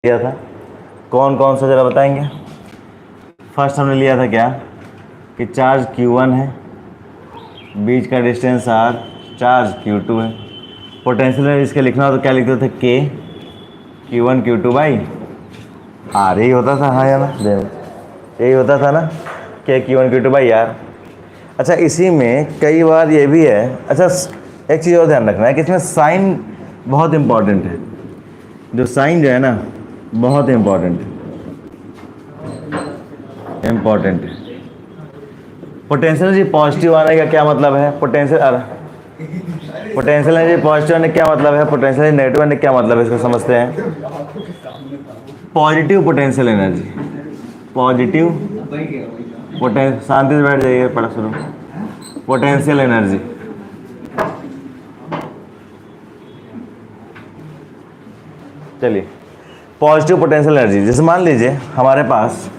लिया था। कौन कौन सा ज़रा बताएंगे। फर्स्ट हमने लिया था क्या कि चार्ज Q1 है, बीच का डिस्टेंस R, चार्ज Q2 है। पोटेंशियल में इसके लिखना हो तो क्या लिखते थे, K Q1 Q2 by R। यही होता था, हाँ या ना, यही होता था ना, K Q1 Q2 by R। अच्छा, इसी में कई बार ये भी है। अच्छा, एक चीज़ और ध्यान रखना है कि इसमें साइन बहुत इम्पॉर्टेंट है। जो साइन जो है ना बहुत इम्पॉर्टेंट है। पोटेंशियल एनर्जी पॉजिटिव आने का क्या मतलब है, पोटेंशियल एनर्जी पॉजिटिव आने का क्या मतलब है, पोटेंशियल एनर्जी नेगेटिव आने का क्या मतलब है, इसको समझते हैं। पॉजिटिव पोटेंशियल एनर्जी, पॉजिटिव शांति से बैठ जाइए, पढ़ा शुरू। पोटेंशियल एनर्जी, चलिए पॉजिटिव पोटेंशियल एनर्जी, जैसे मान लीजिए हमारे पास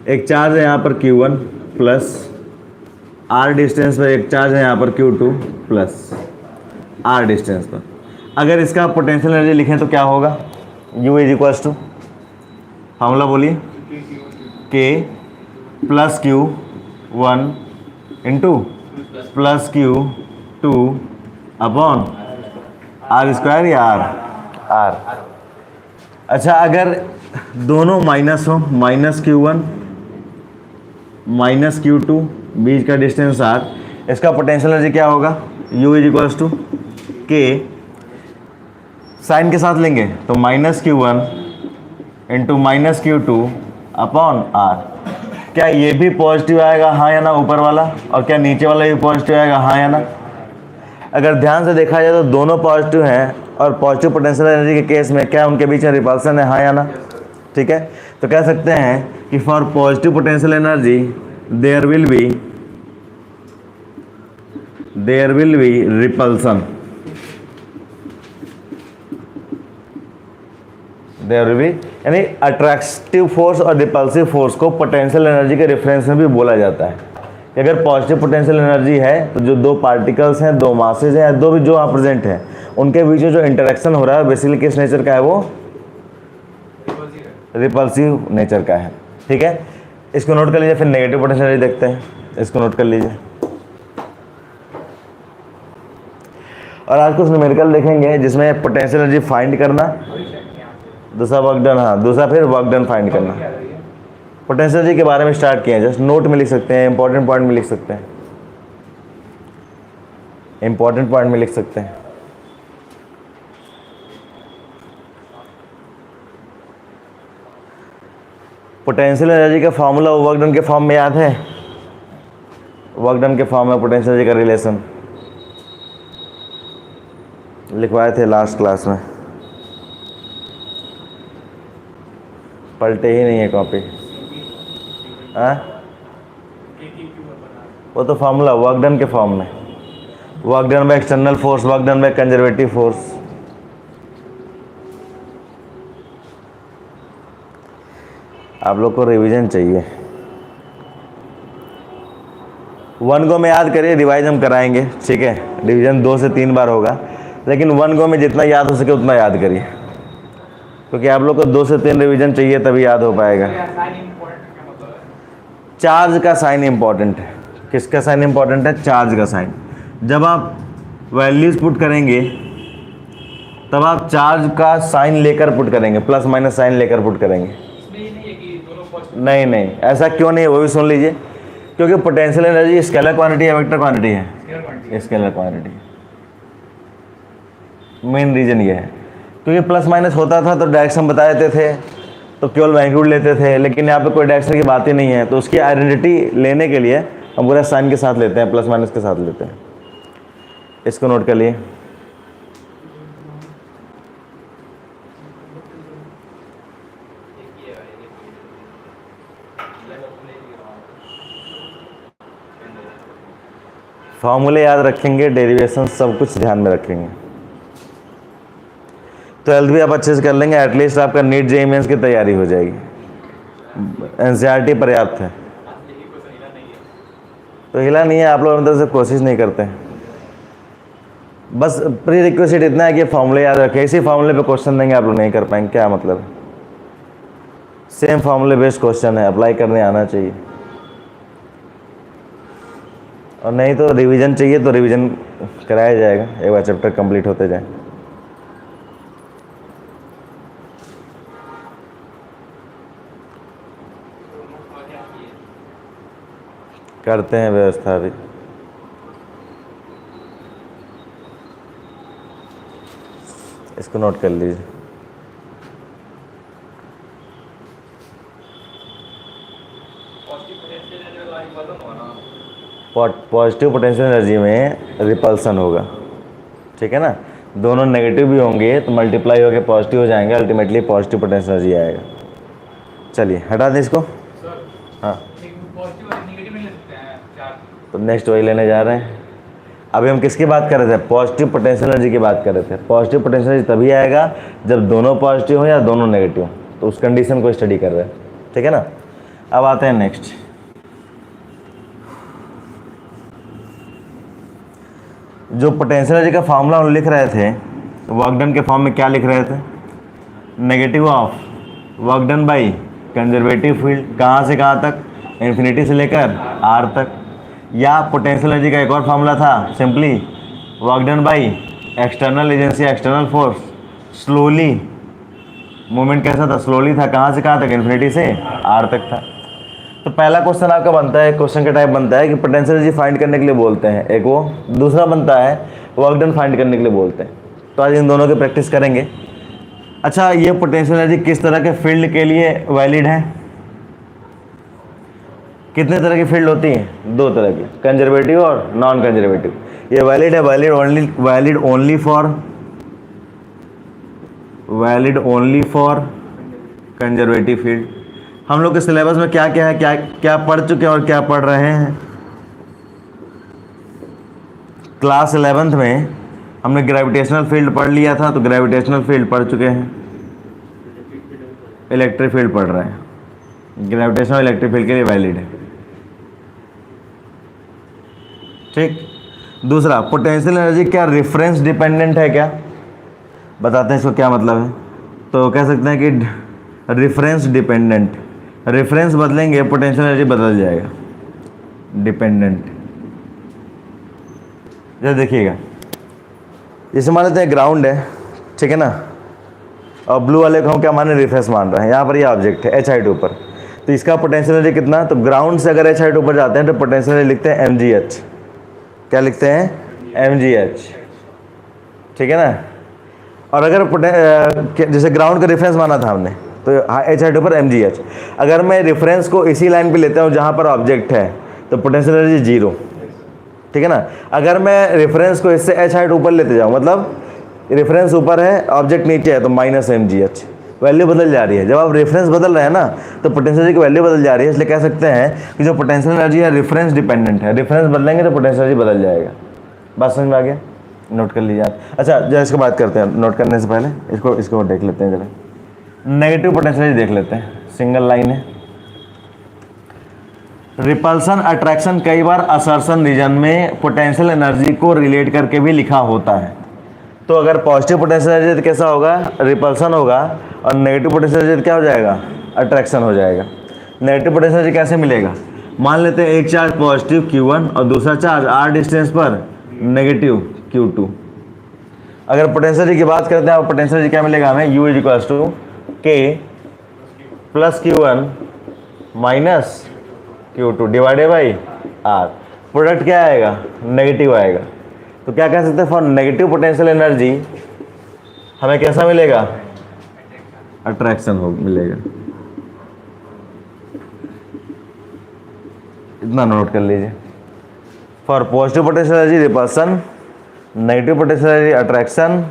एक चार्ज है यहाँ पर Q1 प्लस R डिस्टेंस पर, एक चार्ज है यहाँ पर Q2 प्लस R डिस्टेंस पर। अगर इसका पोटेंशियल एनर्जी लिखें तो क्या होगा, U is equals to, formula बोलिए, K plus Q1 into plus Q2 upon R square या R। अच्छा, अगर दोनों माइनस हो, माइनस Q1 माइनस Q2, बीच का डिस्टेंस R, इसका पोटेंशियल एनर्जी क्या होगा, U is equals to K, sign के साथ लेंगे तो minus Q1 into minus Q2 upon R। क्या ये भी पॉजिटिव आएगा, हाँ या ना, ऊपर वाला, और क्या नीचे वाला भी पॉजिटिव आएगा, हाँ या ना। अगर ध्यान से देखा जाए तो दोनों पॉजिटिव हैं, और पॉजिटिव पोटेंशियल एनर्जी के केस में क्या उनके बीच में रिपल्सन है, हाँ या ना। ठीक है, तो कह सकते हैं कि for positive potential energy there will be repulsion, there will be, यानी अट्रैक्टिव फोर्स और रिपल्सिव फोर्स को पोटेंशियल एनर्जी के रेफरेंस में भी बोला जाता है कि अगर पॉजिटिव पोटेंशियल एनर्जी है तो जो दो पार्टिकल्स हैं, दो मासेज हैं, दो भी जो वहाँ प्रेजेंट हैं, उनके बीच में जो इंटरेक्शन हो रहा है बेसिकली किस नेचर का है, वो रिपल्सिव नेचर का है। ठीक है, इसको नोट कर लीजिए। फिर नेगेटिव पोटेंशियल एनर्जी देखते हैं, इसको नोट कर लीजिए। और आज कुछ न्यूमेरिकल देखेंगे जिसमें पोटेंशियल एनर्जी फाइंड करना, दूसरा वर्क डन, हाँ दूसरा फिर वर्क डन फाइंड करना। पोटेंशियल एनर्जी के बारे में स्टार्ट किए हैं, जस्ट नोट में लिख सकते हैं, इंपॉर्टेंट पॉइंट में लिख सकते हैं, इंपॉर्टेंट पॉइंट में लिख सकते हैं। पोटेंशियल एनर्जी का फॉर्मूला वर्क डन के फॉर्म में याद है, वर्क डन के फॉर्म में पोटेंशियल एनर्जी का रिलेशन लिखवाए थे लास्ट क्लास में, पलटे ही नहीं है कॉपी। हाँ, वो तो फॉर्मूला वर्क डन के फॉर्म में, work done by external force, work done by conservative force. आप लोग को रिवीजन चाहिए। 1 गो में याद करिए, रिवाइज हम कराएंगे, ठीक है। रिवीजन 2 से 3 बार होगा, लेकिन 1 गो में जितना याद हो सके उतना याद करिए, क्योंकि आप लोग को 2 से 3 रिवीजन चाहिए तभी याद हो पाएगा। चार्ज का साइन इंपॉर्टेंट है। किसका साइन इंपॉर्टेंट है, चार्ज का साइन। जब आप वैल्यूज पुट करेंगे तब आप चार्ज का साइन लेकर पुट करेंगे, प्लस माइनस साइन लेकर पुट करेंगे। नहीं नहीं, ऐसा क्यों नहीं है वो भी सुन लीजिए। क्योंकि पोटेंशियल एनर्जी स्केलर क्वांटिटी है, वेक्टर क्वांटिटी है, स्केलर क्वांटिटी। मेन रीजन ये है, क्योंकि प्लस माइनस होता था तो डायरेक्शन बता देते थे तो केवल मैग्नीट्यूड लेते थे, लेकिन यहाँ पे कोई डायरेक्शन की बात ही नहीं है। तो उसकी आइडेंटिटी लेने के लिए हम पूरा साइन के साथ लेते हैं, प्लस माइनस के साथ लेते हैं। इसको नोट कर लिए। फॉर्मूले याद रखेंगे, डेरिवेशन सब कुछ ध्यान में रखेंगे, 12th भी आप अच्छे से कर लेंगे। एटलीस्ट आपका नीट जेईई मेंस की तैयारी हो जाएगी। एनसीईआरटी पर्याप्त है। तो हिला नहीं है, आप लोग अंदर से कोशिश नहीं करते। बस प्री रिक्वेस्ट इतना है कि फॉर्मूले याद रखें, इसी फॉर्मूले पे क्वेश्चन देंगे, आप लोग नहीं कर पाएंगे, क्या मतलब? सेम फॉर्मूले बेस्ड क्वेश्चन है, अप्लाई करने आना चाहिए। और नहीं तो रिवीजन चाहिए तो रिवीजन कराया जाएगा, एक बार चैप्टर कंप्लीट होते जाए। करते हैं व्यवस्था भी। इसको नोट कर लीजिए। पॉजिटिव पोटेंशियल एनर्जी में रिपल्सन होगा, ठीक है ना। दोनों नेगेटिव भी होंगे तो मल्टीप्लाई होकर पॉजिटिव हो जाएंगे, अल्टीमेटली पॉजिटिव पोटेंशियल एनर्जी आएगा। चलिए हटा दें इसको। हाँ, तो नेक्स्ट वही लेने जा रहे हैं। अभी हम किसकी बात कर रहे थे? पॉजिटिव पोटेंशियल एनर्जी की बात कर रहे थे। पॉजिटिव पोटेंशियल एनर्जी तभी आएगा जब दोनों पॉजिटिव हो या दोनों नेगेटिव, तो उस कंडीशन को स्टडी कर रहे हैं, ठीक है ना। अब आते हैं नेक्स्ट। जो पोटेंशियल एनर्जी का फार्मूला हम लिख रहे थे, वर्क डन के फॉर्म में क्या लिख रहे थे? Negative of work done by conservative field, कहाँ से कहाँ तक? इन्फिनिटी से लेकर आर तक। या पोटेंशियल एनर्जी का एक और फार्मूला था, simply work done by external agency, external force. Slowly movement कैसा था? स्लोली था, कहाँ से कहाँ तक? इन्फिनिटी से आर तक था। तो पहला क्वेश्चन आपका बनता है, क्वेश्चन का टाइप बनता है कि पोटेंशियल एनर्जी फाइंड करने के लिए बोलते हैं, एक वो। दूसरा बनता है वर्क डन फाइंड करने के लिए बोलते हैं। तो आज इन दोनों की प्रैक्टिस करेंगे। अच्छा, ये पोटेंशियल एनर्जी किस तरह के फील्ड के लिए वैलिड है? कितने तरह की फील्ड होती हैं? दो तरह की, कंजर्वेटिव और नॉन कंजर्वेटिव। ये वैलिड है, valid only for conservative field. हम लोग के सिलेबस में क्या क्या है, क्या क्या पढ़ चुके हैं और क्या पढ़ रहे हैं? क्लास 11th में हमने ग्रेविटेशनल फील्ड पढ़ लिया था, तो ग्रेविटेशनल फील्ड पढ़ चुके हैं। इलेक्ट्रिक फील्ड पढ़ रहे हैं। ग्रेविटेशनल इलेक्ट्रिक फील्ड के लिए वैलिड है, ठीक। दूसरा, पोटेंशियल एनर्जी क्या रेफरेंस डिपेंडेंट है? क्या बताते हैं इसको क्या मतलब है? तो कह सकते हैं कि रेफरेंस डिपेंडेंट, रेफरेंस बदलेंगे पोटेंशियल एनर्जी बदल जाएगा। डिपेंडेंट, जैसे देखिएगा, जैसे मान लेते हैं ग्राउंड है, ठीक है ना, और ब्लू वाले को हम क्या मान रहे हैं? रेफरेंस मान रहे हैं। यहाँ पर ये ऑब्जेक्ट है एच हाइट ऊपर, तो इसका पोटेंशियल एनर्जी कितना? तो ग्राउंड से अगर एच हाइट ऊपर जाते हैं तो पोटेंशियल एनर्जी लिखते हैं mgh। क्या लिखते हैं? mgh, ठीक है ना। और अगर जैसे ग्राउंड का रेफरेंस माना था हमने, तो एच हाइट ऊपर mgh। अगर मैं रेफरेंस को इसी लाइन पे लेता हूँ जहाँ पर ऑब्जेक्ट है, तो पोटेंशियल एनर्जी 0, ठीक है ना। अगर मैं रेफरेंस को इससे एच हाइट ऊपर लेते जाऊँ, मतलब रेफरेंस ऊपर है, ऑब्जेक्ट नीचे है, तो -mgh, वैल्यू बदल जा रही है। जब आप रेफरेंस बदल रहे हैं ना, तो पोटेंशियल एनर्जी की वैल्यू बदल जा रही है। इसलिए कह सकते हैं कि जो पोटेंशियल एनर्जी है रेफरेंस डिपेंडेंट है। रेफरेंस बदलेंगे तो पोटेंशियल एनर्जी बदल जाएगा। बात समझ में आ गया? नोट कर लीजिए आप। अच्छा, जब इसको बात करते हैं, नोट करने से पहले इसको देख लेते हैं जरा। नेगेटिव पोटेंशियल एनर्जी देख लेते हैं, सिंगल लाइन है। रिपल्सन अट्रैक्शन कई बार असर्शन रीजन में पोटेंशियल एनर्जी को रिलेट करके भी लिखा होता है। तो अगर पॉजिटिव पोटेंशियल एनर्जी कैसा होगा? रिपल्सन होगा, और नेगेटिव पोटेंशियल एनर्जी क्या हो जाएगा? अट्रैक्शन हो जाएगा। नेगेटिव पोटेंशियल एनर्जी कैसे मिलेगा? मान लेते हैं एक चार्ज पॉजिटिव Q1 और दूसरा चार्ज r डिस्टेंस पर नेगेटिव Q2। अगर पोटेंशियल एनर्जी की बात करते हैं, और पोटेंशियल एनर्जी क्या मिलेगा हमें? U = K + Q1 - Q2 divided by R। Product क्या आएगा? नेगेटिव आएगा। तो क्या कह सकते हैं? फॉर नेगेटिव पोटेंशियल एनर्जी हमें कैसा मिलेगा? अट्रैक्शन हो मिलेगा। इतना नोट कर लीजिए। For positive potential energy repulsion, negative potential energy attraction,